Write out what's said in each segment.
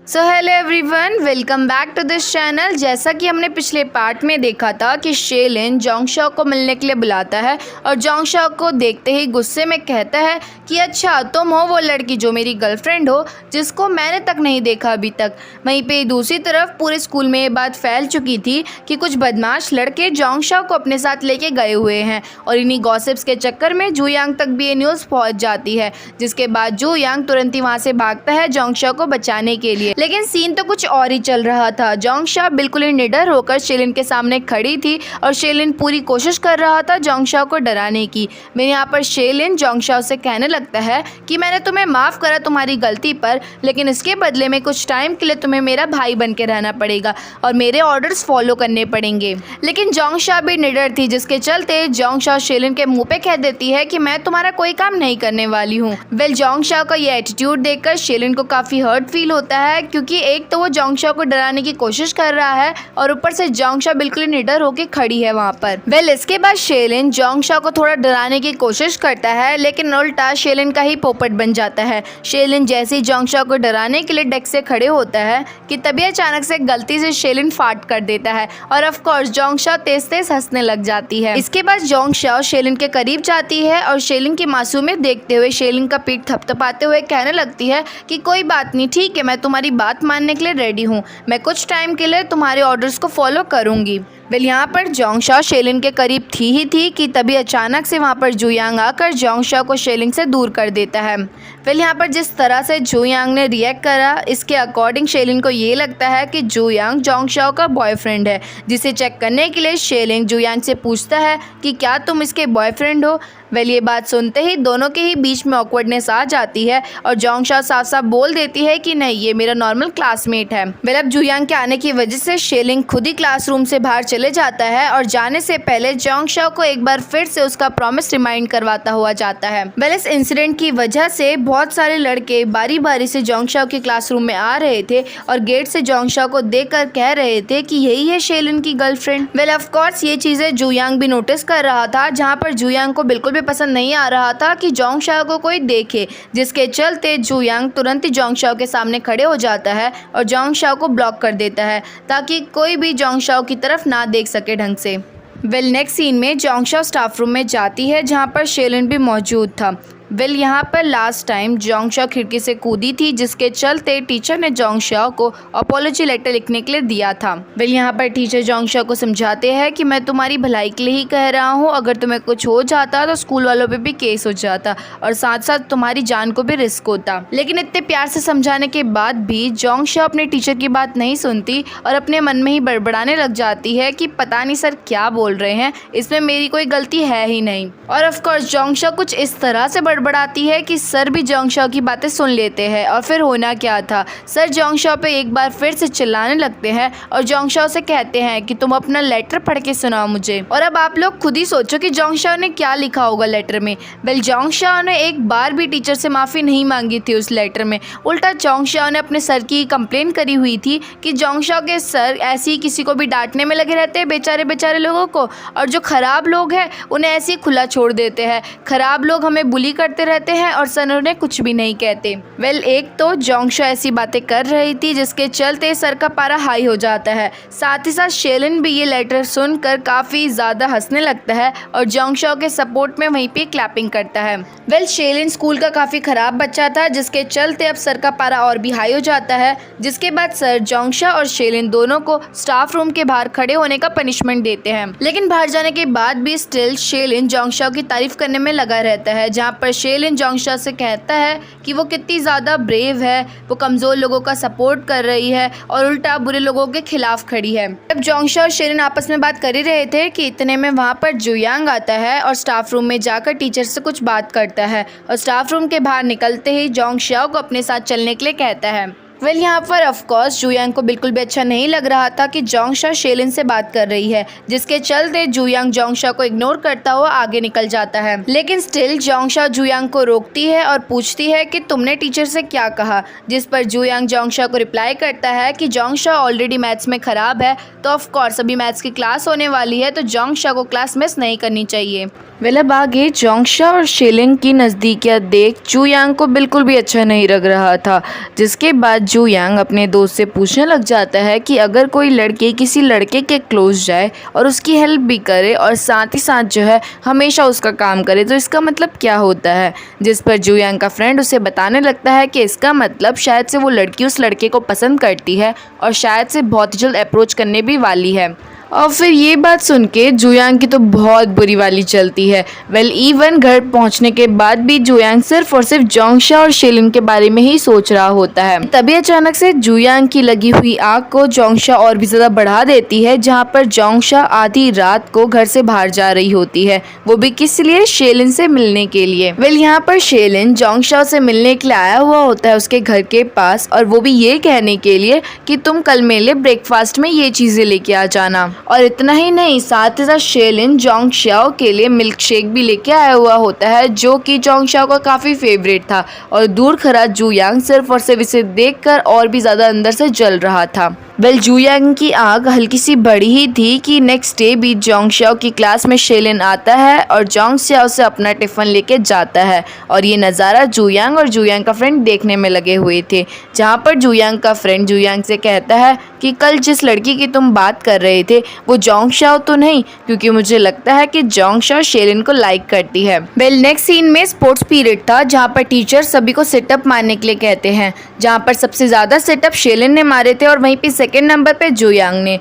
So hello everyone, welcome back to this channel. जैसा कि हमने पिछले पार्ट में देखा था कि शेलिन जोंगशा को मिलने के लिए बुलाता है और जोंगशा को देखते ही गुस्से में कहता है कि अच्छा तुम हो वो लड़की जो मेरी गर्लफ्रेंड हो, जिसको मैंने तक नहीं देखा अभी तक। वहीं पे दूसरी तरफ पूरे स्कूल में ये बात फैल चुकी थी कि कुछ बदमाश लड़के जोंगशा को अपने साथ लेके गए हुए हैं और इन्हीं गॉसिप्स के चक्कर में जूयांग तक भी ये न्यूज़ पहुंच जाती है, जिसके बाद जूयांग तुरंत ही वहाँ से भागता है जोंगशा को बचाने के लिए। लेकिन सीन तो कुछ और ही चल रहा था। जोंगशा बिल्कुल ही निडर होकर शेलिन के सामने खड़ी थी और शेलिन पूरी कोशिश कर रहा था जोंगशा को डराने की। मैं यहाँ पर शेलिन जोंगशा से कहने लगता है कि मैंने तुम्हें माफ़ करा तुम्हारी गलती पर, लेकिन इसके बदले में कुछ टाइम के लिए तुम्हें मेरा भाई बन के रहना पड़ेगा और मेरे ऑर्डर्स फॉलो करने पड़ेंगे। लेकिन जोंगशा भी निडर थी, जिसके चलते जोंगशा शेलिन के मुँह पे कह देती है कि मैं तुम्हारा कोई काम नहीं करने वाली हूँ। वेल, जोंगशा का ये एटीट्यूड देखकर शेलिन को काफ़ी हर्ट फील होता है, क्योंकि एक तो वो जोंगशा को डराने की कोशिश कर रहा है और ऊपर से जोंगशा बिल्कुल निडर होकर खड़ी है वहाँ पर। वेल, इसके बाद शेलिन जोंगशा को थोड़ा डराने की कोशिश करता है, लेकिन उल्टा शेलिन का ही पोपट बन जाता है। शेलिन जैसे ही जोंगशा को डराने के लिए डेस्क से खड़े होता है कि तभी अचानक से गलती से शेलिन फाट कर देता है और ऑफ कोर्स जोंगशा तेज तेज हंसने लग जाती है। इसके बाद जोंगशा शेलिन के करीब जाती है और शेलिन की मासूमियत देखते हुए शेलिन का पीठ थपथपाते हुए कहने लगती है कि कोई बात नहीं, ठीक है, मैं तुम्हारी बात मानने के लिए रेडी हूँ, मैं कुछ टाइम के लिए तुम्हारे ऑर्डर्स को फॉलो करूँगी। वेल, यहाँ पर जोंगशा शेलिन के करीब थी ही थी कि तभी अचानक से वहाँ पर जूयांग आकर जोंगशा को शेलिन से दूर कर देता है। वेल, यहाँ पर जिस तरह से जूयांग ने रिएक्ट करा, इसके अकॉर्डिंग शेलिन को ये लगता है कि जूयांग जोंगशा का बॉयफ्रेंड है, जिसे चेक करने के लिए शेलिन जूयांग से पूछता है कि क्या तुम इसके बॉयफ्रेंड हो। वेल, ये बात सुनते ही दोनों के ही बीच में ऑकवर्डनेस आ जाती है और जोंगशा साफ साफ बोल देती है कि नहीं, ये मेरा नॉर्मल क्लासमेट है। वेल, अब जूयांग के आने की वजह से शेलिन खुद ही क्लासरूम से बाहर चले जाता है और जाने से पहले जोंगशा को एक बार फिर से उसका प्रॉमिस रिमाइंड करवाता हुआ जाता है। वेल, इस इंसिडेंट की वजह से बहुत सारे लड़के बारी बारी से जोंगशा के क्लासरूम में आ रहे थे और गेट से जोंगशा को देखकर कह रहे थे कि यही है शेलिन की गर्लफ्रेंड। वेल, ऑफ कोर्स ये चीजें जूयांग भी नोटिस कर रहा था, जहाँ पर जूयांग को बिल्कुल पसंद नहीं आ रहा था कि जोंगशा को कोई देखे, जिसके चलते जूयांग तुरंत ही जोंगशा के सामने खड़े हो जाता है और जोंगशा को ब्लॉक कर देता है ताकि कोई भी जोंगशा की तरफ ना देख सके ढंग से। वेल, नेक्स्ट सीन में जोंगशा स्टाफ रूम में जाती है, जहाँ पर शेलिन भी मौजूद था। वेल, यहाँ पर लास्ट टाइम जोंगशा खिड़की से कूदी थी, जिसके चलते टीचर ने जोंगशा को अपॉलॉजी लेटर लिखने के लिए दिया था। वेल, यहाँ पर टीचर जोंगशा को समझाते हैं कि मैं तुम्हारी भलाई के लिए ही कह रहा हूँ, अगर तुम्हें कुछ हो जाता तो स्कूल वालों पे भी केस हो जाता और साथ साथ तुम्हारी जान को भी रिस्क होता। लेकिन इतने प्यार से समझाने के बाद भी जोंगशा अपने टीचर की बात नहीं सुनती और अपने मन में ही बड़बड़ाने लग जाती है कि पता नहीं सर क्या बोल रहे हैं, इसमें मेरी कोई गलती है ही नहीं। और ऑफकोर्स जोंगशा कुछ इस तरह से बढ़ाती है कि सर भी जोंगशा की बातें सुन लेते हैं और फिर होना क्या था, सर जोंगशा पे एक बार फिर से चिल्लाने लगते हैं और जोंगशा से कहते हैं कि तुम अपना लेटर पढ़ के सुनाओ मुझे। और अब आप लोग खुद ही सोचो कि जोंगशा ने क्या लिखा होगा लेटर में। वेल, जोंगशा ने एक बार भी टीचर से माफ़ी नहीं मांगी थी उस लेटर में। उल्टा जोंगशा ने अपने सर की कंप्लेन करी हुई थी कि जोंगशा के सर ऐसे ही किसी को भी डांटने में लगे रहते हैं, बेचारे बेचारे लोगों को, और जो खराब लोग हैं उन्हें ऐसे ही खुला छोड़ देते हैं। खराब लोग हमें बुली करते रहते हैं और सर उन्हें कुछ भी नहीं कहते। वेल, एक तो जोंगशा ऐसी बातें कर रही थी जिसके चलते सर का पारा हाई हो जाता है। साथ ही साथ शेलिन भी ये लेटर सुनकर काफ़ी ज़्यादा हंसने लगता है और जोंगशा के सपोर्ट में वहीं पे क्लैपिंग करता है। वेल, शेलिन स्कूल का काफ़ी ख़राब बच्चा था, जिसके चलते अब सर का पारा और भी हाई हो जाता है, जिसके बाद सर जोंगशा और शेलिन दोनों को स्टाफ रूम के बाहर खड़े होने का पनिशमेंट देते हैं। लेकिन बाहर जाने के बाद भी स्टिल शेलिन जोंगशा की तारीफ करने में लगा रहता है, जहाँ पर शेलिन जोंगशा से कहता है कि वो कितनी ज़्यादा ब्रेव है, वो कमज़ोर लोगों का सपोर्ट कर रही है और उल्टा बुरे लोगों के खिलाफ खड़ी है। जब जोंगशा और शेलिन आपस में बात कर ही रहे थे कि इतने में वहाँ पर जूयांग आता है और स्टाफ रूम में जाकर टीचर से कुछ बात करता है और स्टाफ रूम के बाहर निकलते ही जोंगशा को अपने साथ चलने के लिए कहता है। वेल, यहाँ पर ऑफकोर्स जूयांग को बिल्कुल भी अच्छा नहीं लग रहा था कि जोंगशा शेलिन से बात कर रही है, जिसके चलते जूयांग जोंगशा को इग्नोर करता हुआ आगे निकल जाता है। लेकिन स्टिल जोंगशा जूयांग को रोकती है और पूछती है कि तुमने टीचर से क्या कहा, जिस पर जूयांग जोंगशा को रिप्लाई करता है कि जोंगशा ऑलरेडी मैथ्स में ख़राब है, तो ऑफकोर्स अभी मैथ्स की क्लास होने वाली है, तो जोंगशा को क्लास मिस नहीं करनी चाहिए। वेल, अब आगे जोंगशा और शेलिन की नज़दीकियाँ देख जूयांग को बिल्कुल भी अच्छा नहीं लग रहा था, जिसके बाद जू यांग अपने दोस्त से पूछने लग जाता है कि अगर कोई लड़की किसी लड़के के क्लोज जाए और उसकी हेल्प भी करे और साथ ही साथ जो है हमेशा उसका काम करे तो इसका मतलब क्या होता है। जिस पर जू यांग का फ्रेंड उसे बताने लगता है कि इसका मतलब शायद से वो लड़की उस लड़के को पसंद करती है और शायद से बहुत जल्द अप्रोच करने भी वाली है। और फिर ये बात सुन के जू यांग की तो बहुत बुरी वाली चलती है। इवन घर पहुंचने के बाद भी जू यांग सिर्फ और सिर्फ जोंगशा और शेलिन के बारे में ही सोच रहा होता है। तभी अचानक से जू यांग की लगी हुई आग को जोंगशा और भी ज़्यादा बढ़ा देती है, जहां पर जोंगशा आधी रात को घर से बाहर जा रही होती है, वो भी किस लिए, शेलिन से मिलने के लिए। यहाँ पर शेलिन जोंगशा से मिलने के लिए आया हुआ होता है उसके घर के पास, और वो भी ये कहने के लिए कि तुम कल मेरे लिए ब्रेकफास्ट में ये चीज़ें लेके आ जाना। और इतना ही नहीं, साथ ही साथ शेलिन जोंगशा के लिए मिल्क शेक भी लेके आया हुआ होता है, जो कि जोंगशा का काफ़ी फेवरेट था। और दूर खड़ा जू यांग सिर्फ और सिर्फ इसे देखकर और भी ज़्यादा अंदर से जल रहा था। जू यांग की आग हल्की सी बढ़ी ही थी कि नेक्स्ट डे भी जोंगशा की क्लास में शेलिन आता है और जोंगशा से अपना टिफ़िन लेके जाता है। और ये नज़ारा जू यांग और जू यांग का फ्रेंड देखने में लगे हुए थे, जहाँ पर जू यांग का फ्रेंड जू यांग से कहता है कि कल जिस लड़की की तुम बात कर रहे थे वो जोंगशा तो नहीं, क्योंकि मुझे लगता है कि जोंगशा शेलिन को लाइक करती है। नेक्स्ट सीन में स्पोर्ट्स पीरियड था, जहाँ पर टीचर सभी को सिटअप मारने के लिए कहते हैं, जहाँ पर सबसे ज़्यादा सिटअप शेलिन ने मारे थे और वहीं पे सेकंड नंबर पे जू यांग ने।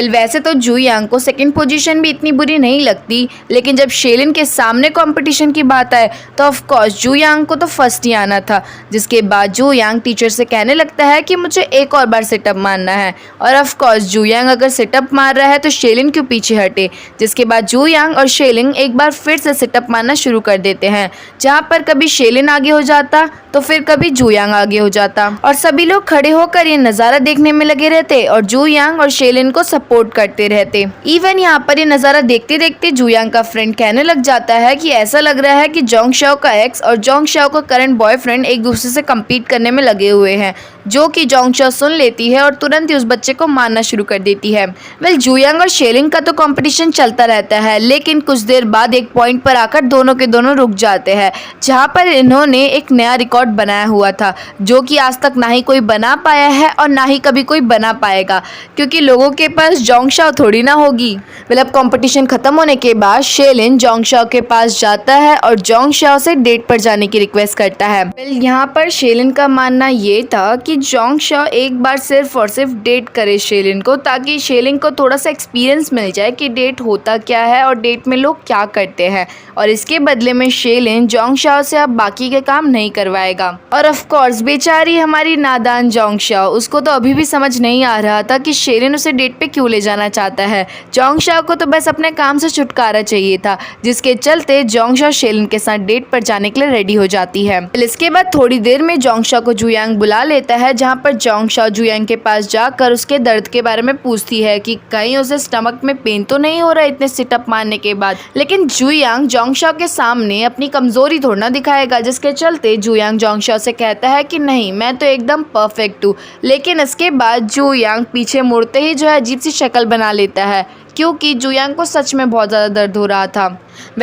वैसे तो जू यांग को सेकंड पोजीशन भी इतनी बुरी नहीं लगती, लेकिन जब शेलिन के सामने कंपटीशन की बात आए तो ऑफ कोर्स जू यांग को तो फर्स्ट ही आना था। जिसके बाद जू यांग टीचर से कहने लगता है कि मुझे एक और बार सिटअप मारना है, और ऑफ कोर्स जू यांग अगर सिटअप मार रहा है तो शेलिन क्यों पीछे हटे। जिसके बाद जू यांग और शेलिन एक बार फिर से सिटअप मारना शुरू कर देते हैं, जहाँ पर कभी शेलिन आगे हो जाता तो फिर कभी जू यांग आगे हो जाता, और सभी लोग खड़े होकर ये नज़ारा देखने में लगे रहते और जू यांग और शेलिन को सपोर्ट करते रहते। इवन यहाँ पर ये नज़ारा देखते देखते जू यांग का फ्रेंड कहने लग जाता है कि ऐसा लग रहा है कि जोंगशा का एक्स और जोंगशा का करंट बॉयफ्रेंड एक दूसरे से कम्पीट करने में लगे हुए हैं, जो कि जोंगशा सुन लेती है और तुरंत ही उस बच्चे को मारना शुरू कर देती है। जू यांग और शेलिन का तो कंपटीशन चलता रहता है, लेकिन कुछ देर बाद एक पॉइंट पर आकर दोनों के दोनों रुक जाते हैं, जहाँ पर इन्होंने एक नया रिकॉर्ड बनाया हुआ था, जो कि आज तक ना ही कोई बना पाया है और ना ही कभी कोई बना पाएगा, क्योंकि लोगों के पास जोंगशा थोड़ी ना होगी। अब कंपटीशन खत्म होने के बाद शेलिन जोंगशा के पास जाता है और जोंगशा से डेट पर जाने की रिक्वेस्ट करता है। यहाँ पर शेलिन का मानना ये था कि जोंगशा एक बार सिर्फ और सिर्फ डेट करे शेलिन को, ताकि शेलिन को थोड़ा सा एक्सपीरियंस मिल जाए कि डेट होता क्या है और डेट में लोग क्या करते हैं, और इसके बदले में शेलिन जोंगशा से अब बाकी के काम नहीं करवाएगा। और ऑफ कोर्स बेचारी हमारी नादान जोंगशा, उसको तो अभी भी समझ नहीं आ रहा था कि शेलिन उसे डेट पे क्यों ले जाना चाहता है। जोंगशा को तो बस अपने काम से छुटकारा चाहिए था, जिसके चलते जोंगशा शेलिन के साथ डेट पर जाने के लिए रेडी हो जाती है। इसके बाद थोड़ी देर में जोंगशा को जू यांग बुला लेता है, जहाँ पर जोंगशा जू यांग के पास जाकर उसके दर्द के बारे में पूछती है कि कहीं उसे स्टमक में पेन तो नहीं हो रहा इतने सिटअप मारने के बाद। लेकिन जू यांग जोंगशा के सामने अपनी कमजोरी थोड़ा ना दिखाएगा, जिसके चलते जू यांग जोंगशा से कहता है कि नहीं, मैं तो एकदम परफेक्ट हूँ। लेकिन इसके बाद जू यांग पीछे मुड़ते ही जो है अजीब सी शक्ल बना लेता है, क्योंकि जू यांग को सच में बहुत ज़्यादा दर्द हो रहा था।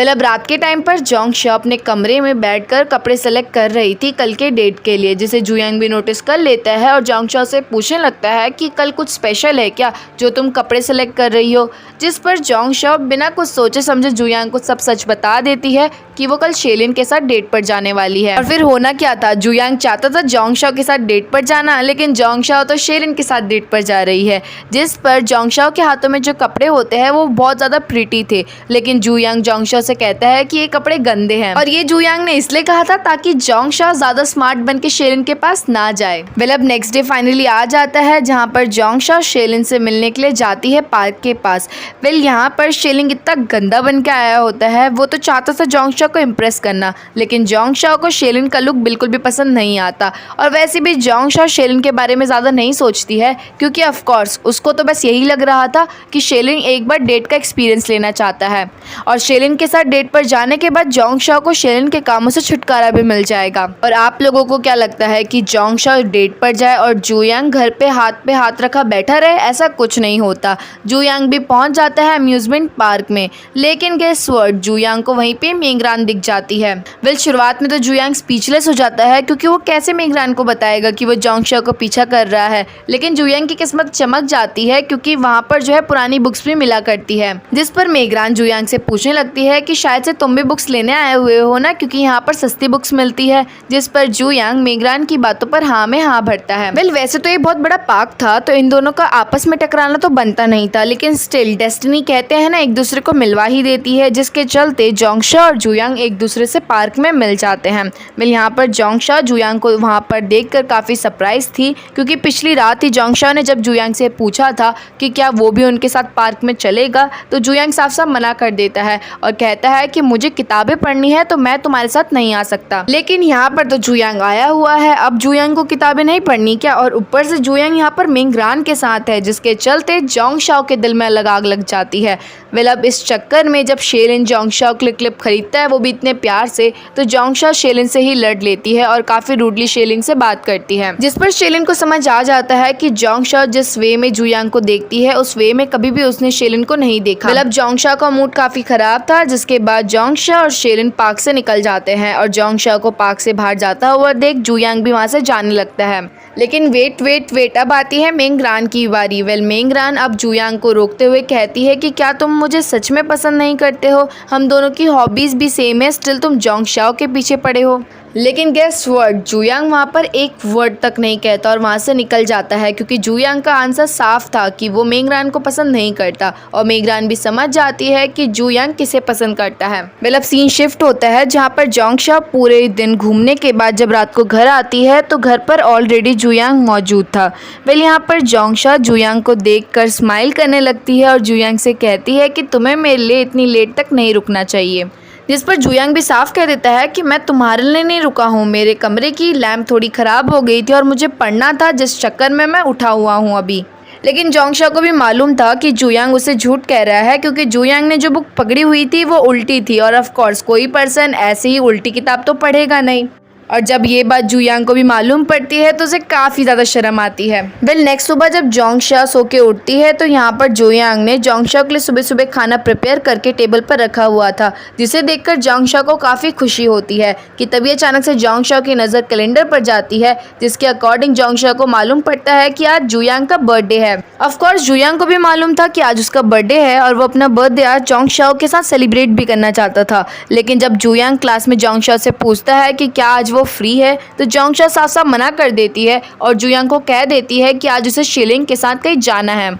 अब रात के टाइम पर जोंगशा अपने कमरे में बैठकर कपड़े सेलेक्ट कर रही थी कल के डेट के लिए, जिसे जू यांग भी नोटिस कर लेता है और जोंगशा से पूछने लगता है कि कल कुछ स्पेशल है क्या जो तुम कपड़े सेलेक्ट कर रही हो। जिस पर जोंगशा बिना कुछ सोचे समझे जू यांग को सब सच बता देती है कि वो कल शेलिन के साथ डेट पर जाने वाली है। और फिर होना क्या था, जू यांग चाहता था जोंगशा के साथ डेट पर जाना, लेकिन जोंगशा तो शेलिन के साथ डेट पर जा रही है। जिस पर जोंगशा के हाथों में जो कपड़े होते हैं वो बहुत ज़्यादा प्रीटी थे, लेकिन जू यांग जोंगशा से कहता है कि ये कपड़े गंदे हैं, और ये जू यांग ने इसलिए कहा था ताकि जोंगशा ज्यादा स्मार्ट बन के शेलिन के पास ना जाए। अब नेक्स्ट डे फाइनली आ जाता है, जहाँ पर जोंगशा शेलिन से मिलने के लिए जाती है पार्क के पास। यहाँ पर शेलिन इतना गंदा बन के आया होता है, वो तो चाहता था जोंगशा को इम्प्रेस करना, लेकिन जोंगशा को शेलिन का लुक बिल्कुल भी पसंद नहीं आता। और वैसे भी जोंगशा शेलिन के बारे में ज़्यादा नहीं सोचती है, क्योंकि ऑफ कोर्स उसको तो बस यही लग रहा था कि शेलिन एक बार डेट का एक्सपीरियंस लेना चाहता है, और शेलिन के साथ डेट पर जाने के बाद जोंगशा को शेलिन के कामों से छुटकारा भी मिल जाएगा। और आप लोगों को क्या लगता है कि जोंगशा डेट पर जाए और जू यांग घर पे हाथ रखा बैठा रहे? ऐसा कुछ नहीं होता। जू यांग भी पहुंच जाता है अम्यूजमेंट पार्क में, लेकिन गेस व्हाट, जू यांग को वहीं पे मेंगरान मेगरान दिख जाती है। वेल शुरुआत में तो जुयांग स्पीचलेस हो जाता है क्योंकि वो कैसे मेगरान को बताएगा कि वो जोंगशाओ को पीछा कर रहा है। लेकिन जुयांग की किस्मत चमक जाती है क्योंकि वहाँ पर जो है पुरानी बुक्स भी मिला करती है, जिस पर मेगरान जुयांग से पूछने लगती है कि शायद से तुम भी बुक्स लेने आए हुए हो ना, क्योंकि यहाँ पर सस्ती बुक्स मिलती है। जिस पर जुयांग मेगरान की बातों पर हाँ में हाँ भरता है। वेल वैसे तो ये बहुत बड़ा पार्क था तो इन दोनों का आपस में टकराना तो बनता नहीं था, लेकिन स्टिल डेस्टिनी कहते हैं ना एक दूसरे को मिलवा ही देती है, जिसके चलते जोंगशा और जुयांग एक दूसरे से पार्क में मिल जाते हैं। वेल यहाँ पर जोंगशा जुयांग को वहाँ पर देखकर काफ़ी सरप्राइज थी क्योंकि पिछली रात ही जोंगशा ने जब जुयांग से पूछा था कि क्या वो भी उनके साथ पार्क में चलेगा तो जुयांग साफ साफ मना कर देता है और कहता है कि मुझे किताबें पढ़नी है तो मैं तुम्हारे साथ नहीं आ सकता। लेकिन यहाँ पर तो जुयांग आया हुआ है, अब जुयांग को किताबें नहीं पढ़नी क्या, और ऊपर से जुयांग यहाँ पर मेगरान के साथ है, जिसके चलते जोंगशाओ के दिल में अलग आग लग जाती है। वेल अब इस चक्कर में जब शेलिन जोंगशाओ के लिए क्लिप खरीदता है वो भी इतने प्यार से, तो जोंगशा शेलिन से ही लड़ लेती है और काफी रूडली शेलिन से बात करती है, जिस पर शेलिन को समझ आ जाता है कि जोंगशा जिस वे में जुयांग को देखती है उस वे में कभी भी उसने शेलिन को नहीं देखा। वेल अब जोंगशा का मूड काफी खराब था, जिसके बाद जोंगशा और शेलिन पार्क से निकल जाते हैं और जोंगशा को पार्क से बाहर जाता हुआ देख जुयांग भी वहां से जाने लगता है। लेकिन वेट अब आती है मेगरान की बारी। वेल मेगरान अब जुयांग को रोकते हुए कहती है कि क्या तुम मुझे सच में पसंद नहीं करते हो, हम दोनों की हॉबीज भी सेम है, स्टिल तुम जोंगशाओ के पीछे पड़े हो। लेकिन गेस वर्ड, जुयांग वहाँ पर एक वर्ड तक नहीं कहता और वहाँ से निकल जाता है क्योंकि जुयांग का आंसर साफ था कि वो मेगरान को पसंद नहीं करता और मेगरान भी समझ जाती है कि जुयांग किसे पसंद करता है। वेल अब सीन शिफ्ट होता है जहाँ पर जोंगशा पूरे दिन घूमने के बाद जब रात को घर आती है तो घर पर ऑलरेडी जुयांग मौजूद था। वेल यहाँ पर जोंगशा जुयांग को देखकर स्माइल करने लगती है और जुयांग से कहती है कि तुम्हें मेरे लिए इतनी लेट तक नहीं रुकना चाहिए, जिस पर जुयांग भी साफ कह देता है कि मैं तुम्हारे लिए नहीं रुका हूँ, मेरे कमरे की लैंप थोड़ी ख़राब हो गई थी और मुझे पढ़ना था, जिस चक्कर में मैं उठा हुआ हूँ अभी। लेकिन जोंगशा को भी मालूम था कि जुयांग उसे झूठ कह रहा है क्योंकि जुयांग ने जो बुक पकड़ी हुई थी वो उल्टी थी और ऑफ कोर्स कोई पर्सन ऐसे ही उल्टी किताब तो पढ़ेगा नहीं। और जब ये बात जुयांग को भी मालूम पड़ती है तो उसे काफ़ी ज़्यादा शर्म आती है। वेल नेक्स्ट सुबह जब जोंगशा सो के उठती है तो यहाँ पर जुयांग ने जोंगशा के लिए सुबह सुबह खाना प्रिपेयर करके टेबल पर रखा हुआ था, जिसे देखकर जोंगशा को काफ़ी खुशी होती है कि तभी अचानक से जोंगशा की नज़र कैलेंडर पर जाती है, जिसके अकॉर्डिंग जोंगशा को मालूम पड़ता है कि आज जुयांग का बर्थडे है। ऑफकोर्स जुयांग को भी मालूम था कि आज उसका बर्थडे है और वो अपना बर्थडे आज जोंगशाओ के साथ सेलिब्रेट भी करना चाहता था। लेकिन जब जुयांग क्लास में जोंगशा से पूछता है कि क्या आज वो फ्री है तो जोंगशा साफ साफ मना कर देती है और जुयांग को कह देती है कि आज उसे शेलिन के साथ कहीं जाना है।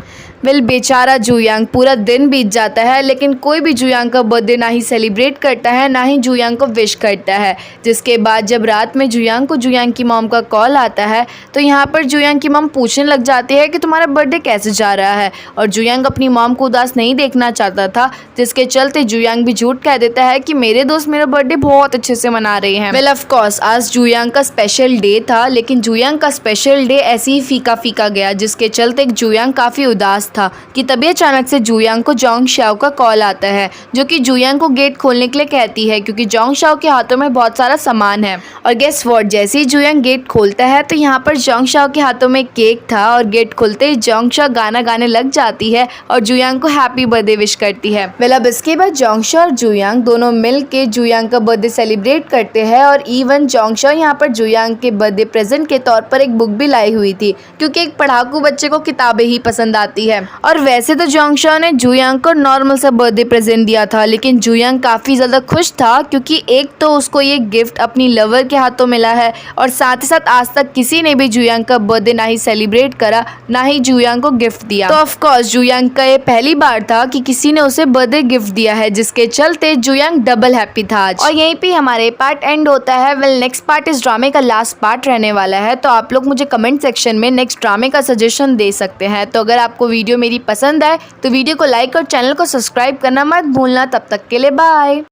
वेल बेचारा जुयांग, पूरा दिन बीत जाता है लेकिन कोई भी जुयांग का बर्थडे ना ही सेलिब्रेट करता है ना ही जुयांग को विश करता है। जिसके बाद जब रात में जुयांग को जुयांग की मॉम का कॉल आता है तो यहाँ पर जुयांग की मॉम पूछने लग जाती है कि तुम्हारा बर्थडे कैसे जा रहा है, और जुयांग अपनी मॉम को उदास नहीं देखना चाहता था, जिसके चलते जुयांग भी झूठ कह देता है कि मेरे दोस्त मेरा बर्थडे बहुत अच्छे से मना रहे हैं। वेल ऑफ कोर्स आज जुयांग का स्पेशल डे था, लेकिन जुयांग का स्पेशल डे ऐसे ही फीका फीका गया, जिसके चलते जुयांग काफ़ी उदास था कि तभी अचानक से जुयांग को जोंगशाओ का कॉल आता है, जो कि जुयांग को गेट खोलने के लिए कहती है क्योंकि जोंगशाओ के हाथों में बहुत सारा सामान है। और गेस व्हाट, जैसे ही जुयांग गेट खोलता है तो यहाँ पर जोंगशाओ के हाथों में केक था और गेट खोलते ही जोंगशा गाना गाने लग जाती है और जुयांग को हैप्पी बर्थडे विश करती है। वेल अब इसके बाद जोंगशा और जुयांग दोनों मिल के जुयांग का बर्थडे सेलिब्रेट करते हैं और इवन जोंगशा यहाँ पर जुयांग के बर्थडे प्रेजेंट के तौर पर एक बुक भी लाई हुई थी क्योंकि एक पढ़ाकू बच्चे को किताबें ही पसंद आती है। और वैसे तो जोंगशा ने जुयांग को नॉर्मल सा बर्थडे प्रेजेंट दिया था, लेकिन जुयांग काफ़ी ज़्यादा खुश था क्योंकि एक तो उसको ये गिफ्ट अपनी लवर के हाथों मिला है और साथ ही साथ आज तक किसी ने भी जुयांग का बर्थडे ना ही सेलिब्रेट करा ना ही जुयांग को गिफ्ट दिया। तो ऑफकोर्स जुयांग का ये पहली बार था कि किसी ने उसे बर्थडे गिफ्ट दिया है, जिसके चलते जुयांग डबल हैप्पी था आज। और यहीं पे हमारे पार्ट एंड होता है। वेल नेक्स्ट पार्ट इस ड्रामे का लास्ट पार्ट रहने वाला है, तो आप लोग मुझे कमेंट सेक्शन में नेक्स्ट ड्रामे का सजेशन दे सकते हैं। तो अगर आपको वीडियो मेरी पसंद आए तो वीडियो को लाइक और चैनल को सब्सक्राइब करना मत भूलना। तब तक के लिए बाय।